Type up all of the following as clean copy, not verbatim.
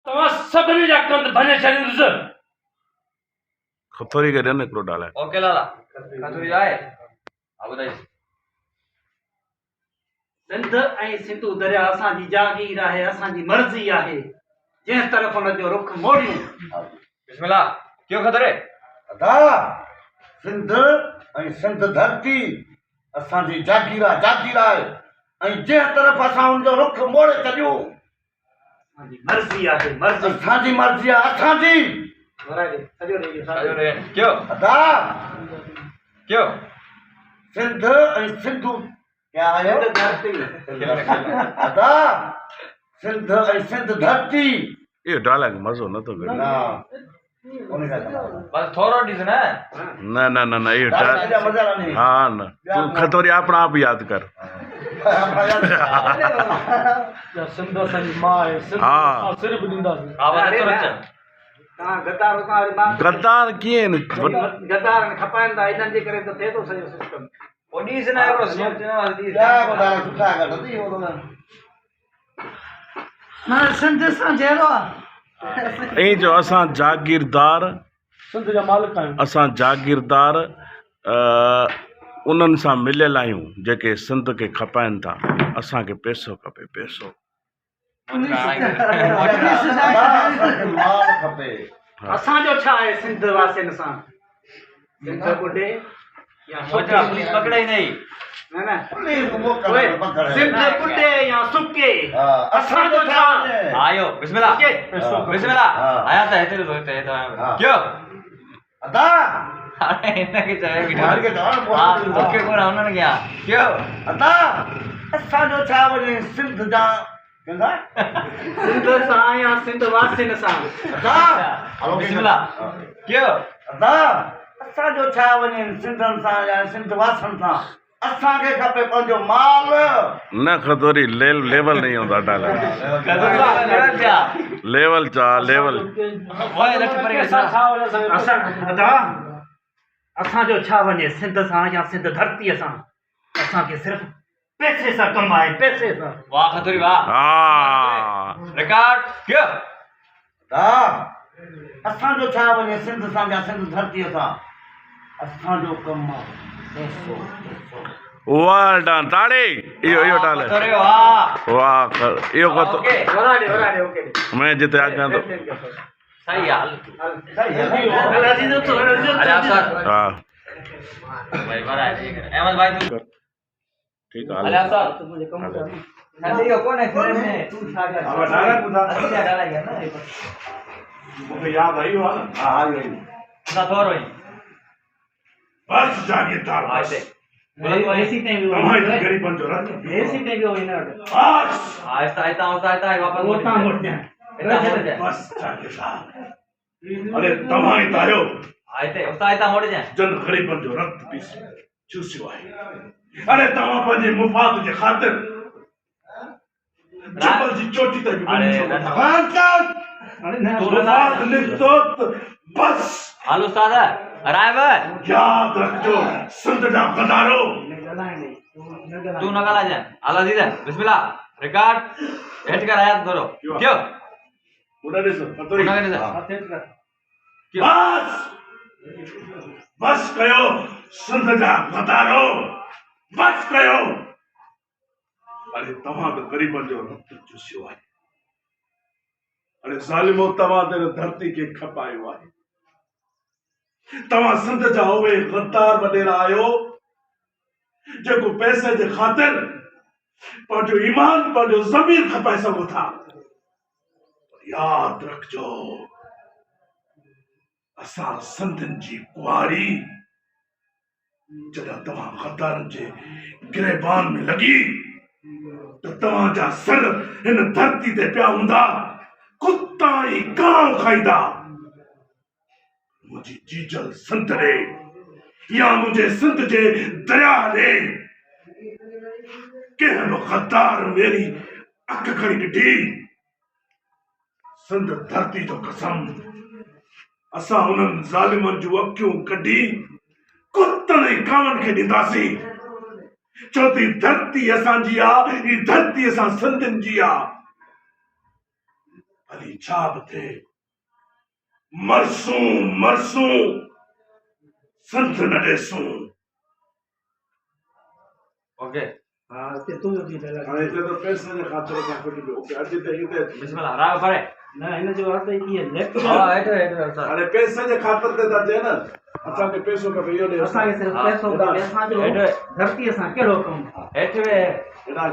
तव्हां सभिनी जा कंद भञे छॾींदुसि। खतोरी करे न हिकिड़ो डाले। ओके लाला खतुरी आहे हा ॿुधाई। सिंध ऐं सिंधु दरिया असांजी जागीर आहे, असांजी मर्ज़ी आहे। जंहिं तरफ़ हुन जो रुख मोड़ियूं। बिस्मिल्लाह क्यों खतरे अदा सिंध ऐं सिंध धरती असांजी जागीर आहे ऐं जंहिं तरफ़ असां हुनजो रुख मोड़े छॾियूं असांजी मर्ज़ी आहे, मर्ज़ी। असांजी मर्ज़ी आहे, असांजी। सॼो रे क्यों अदा क्यों सिंध ऐं सिंधु क्या आयो अदा सिंध ऐं सिंध धरती ये डाले मज़ो न तो करे। ना उन्हें का बस थोरो ॾिस न न न न न ये मजा नहीं। हाँ न तू खतोरी अपना आप याद कर। सिंध असांजी मां आहे, सिंध हा। असां सिर बि ॾींदासीं। आवाज़ नथो अचे। तव्हां गद्दार गद्दार कीअं गद्दार खपाइनि था, इन्हनि जे करे त थिए थो सॼो सिस्टम। ओ ॾिस न हिकिड़ो सोच न ॾिस क्या बता सुठा कर दी वो तो मां सिंध सां जहिड़ो आहे। ऐं जो असां जागीरदार सिंध जा मालिक आहियूं। असां जागीरदार उन्हनि सां मिलियल आहियूं जेके सिंध खे खपाइनि था। असांखे पैसो खपे, पैसो। माल खपे। असांजो छा आहे सिंध वासियुनि सां? सिंध ॿुॾे या मोजा पुलिस पकड़े ही नहीं। न न पुलिस वो ओए, कर सिंध ॿुॾे या सुके हां असांजो छा? आयो बिस्मिल्लाह ओके। बिस्मिल्लाह आया था हेतिरो सोचते तो क्यों अदा अरे इनके चाहे गिटार के दान हां ओके पूरा उन्होंने क्या क्यों अदा असांजो छा वञे सिंध जा कंदा सिंध सां या सिंध वासियुनि सां? अदा हेलो बिस्मिल्लाह क्यों अदा असांजो छा वञे सिंधनि सां या सिंध वासनि सां? असांखे खपे पंहिंजो माल। न खतोरी लेवल नहीं होता डाले। क्या लेवल चा लेवल वो लट पर असां अदा असांजो छा वञे सिंध सां या सिंध धरतीअ सां? असांखे सिर्फ़ु पैसे सां कमु आहे, पैसे सां। वाह खतुरी वाह हाँ रिकॉर्ड क्यों अदा असांजो छा वञे सिंध सां या सिंध धरतीअ सां? असांजो कमु आहे पैसो पैसो। वाह डान ताड़े यो डाले। खतुरी वाह वाह यो खतो ओके वराडे ओके। मैं जिते आज्ञा तो सही हाल अरे आप सर हाँ भाई बड़ा है अहमद भाई तू ठीक अरे है। आप सर अरे यो कौन है फिल्म में तू छा कर अब डाला कुदा अच्छा डाला गया ना मुझे याद आई हो हां आ गई ना थोरो ही बस जागीरदार बस एसी टाइम भी हमारे गरीबन जो रत एसी टाइम भी होई ना बस आहिस्ता आहिस्ता वापस वो ता मोड़ दे। बस जागीरदार अरे तमाही तायो आहिस्ता मोड़ जाए जन गरीबन जो रत पीस चूसियो आहे। अरे तव्हां पंहिंजे मुफ़ाद जे ख़ातिर जबल जी चोटी ते बि अरे अरे न मुफ़ाद निकतो बस हाल उस्ताद अराइव याद रखजो सिंध जा गदारो। तू न गला जाए आला दीदा बिस्मिल्लाह रिकॉर्ड हेट कर आयात करो क्यों उड़ा दे सो पतोरी उड़ा दे सो। बस बस कयो सिंध जा गदारो बस कयो। अरे तव्हां त गरीबन जो रत चूसियो आहे। अरे ज़ालिमो तव्हां ते धरती खे खपायो आहे। तव्हां सिंध जा उहे गद्दार वॾेरा आहियो जेको पैसे जे ख़ातिर पंहिंजो ईमान पंहिंजो ज़मीर खपाए सघो था। यादि रखजो असां सिंधियुनि जी कुआरी जॾहिं तव्हां गद्दारनि जे गिरेबान में लॻी त तव्हांजा सिर हिन धरती ते पिया हूंदा कुता ई कांव खाईंदा। मुझे जीजल सिंध ॾे या मुझे सिंध जे दरिया ॾे कंहिं बि गद्दार मेरी अख खणी ॾिठी सिंध धरती जो कसम असां उन्हनि ज़ालिमनि जूं अखियूं कढी कुतनि ऐं कांवनि खे ॾींदासीं। छो त धरती असांजी आहे, ही धरती असां सिंधियुनि जी आहे। अली छा बि थे मरसूं मरसूं संत न ॾेसूं। ओके हाणे हिते त पैसे जे ख़ातिर खां कुझु बि ओके अॼु त हिते बिस्मिल्लाह राग पढ़े न हिन जो अर्थ ई आहे लेफ्ट हाँ हेठो सर हाणे पैसे जे ख़ातिर ते था चए न असांखे पैसो खपे इहो ॾे असांखे सिर्फ़ु पैसो खपे असांजो हेठो धरतीअ सां कहिड़ो कमु हेठो वे हेॾा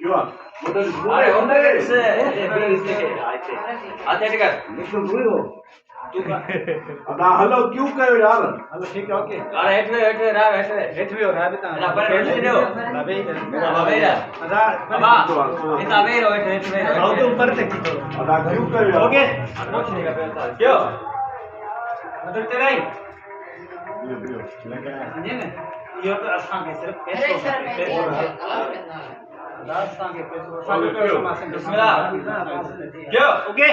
क्यों अरे उधर से हाथ हेठ कर अदा हलो क्यों कयो यार हलो ठीकु आहे ओके अरे हेठ वे राग हेठ वियो राह बि ना पर हेठ दो अबेरा अबा इतना वे रो हेठ वे आओ तो ऊपर तक की थोड़ा अदा क्यों कयो यार ओके रोशनी का पेड़ क्यों उधर तेरा ही समझे न इहो त असांखे सिर्फ़ु पैसो खपे पैसो असांखे पैसो असांखे पैसो मां बिस्मिल्लाह क्यों ओके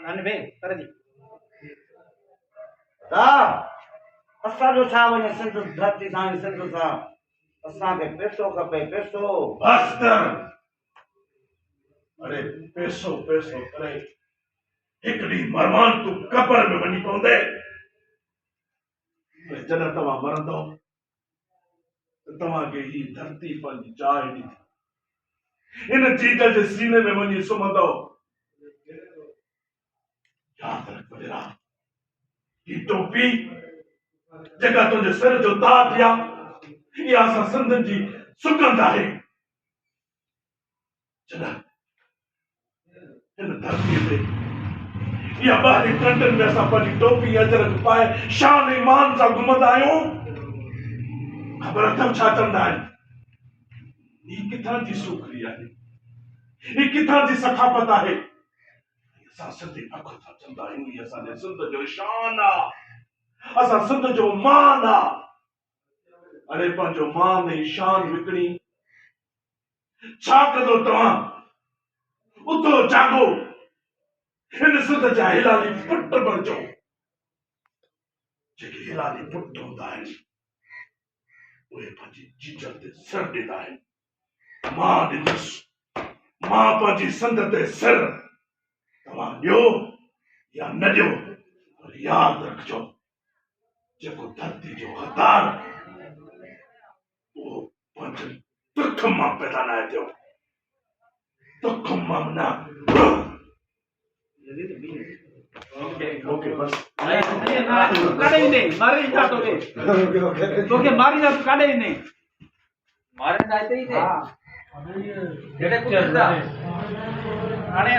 हन बे कर दी असांजो छा वञे सिंध धरती सां सिंध सां असांखे पैसो खपे पैसो बस कर अरे पैसो पैसो करे हिकड़ी मरमान तू कब्र में वञी पवंदे जॾहिं तव्हां मरंदो त तव्हांखे ही धरती पंहिंजी चाह ॾींदी हिन चीज जे सीने में वञी सुम्हंदो यादि रख वॾेरा ही टोपी जेका तुंहिंजे सिर जो ताज आहे इहा असां सिंधियुनि जी सुगंध आहे जॾहिं हिन धरतीअ ते इहा ॿाहिरि कंडनि में असां पंहिंजी टोपी अजरक पाए शान ईमान सां घुमंदा आहियूं ख़बर अथव छा चवंदा आहिनि ही किथां जी सूखड़ी आहे ही किथां जी सखाफ़त आहे असां सिंधी फ़ख़्र सां चवंदा आहियूं ही असांजे सिंध जो शान आहे असां सिंध जो मान आहे अरे पंहिंजो मान ऐं शान विकिणी छा कंदो तव्हां उथो जागो हिन सिंध जा हिलाली पुट बणिजो जेके हिलाली पुट हूंदा आहिनि उहे पंहिंजी जीजल ते सिर ॾींदा आहिनि मां ॾींदुसि मां पंहिंजी सिंध ते सिर तव्हां ॾियो या न ॾियो पर यादि रखिजो जेको धरती जो हक़दार उहो पंहिंजे दुख मां पैदा न थियो दुख मां न ओके बस काढे ही नहीं मारी जा तोके मारी जा काढे ही नहीं मारे जाते ही थे हां जेड़े कुछ था हाणे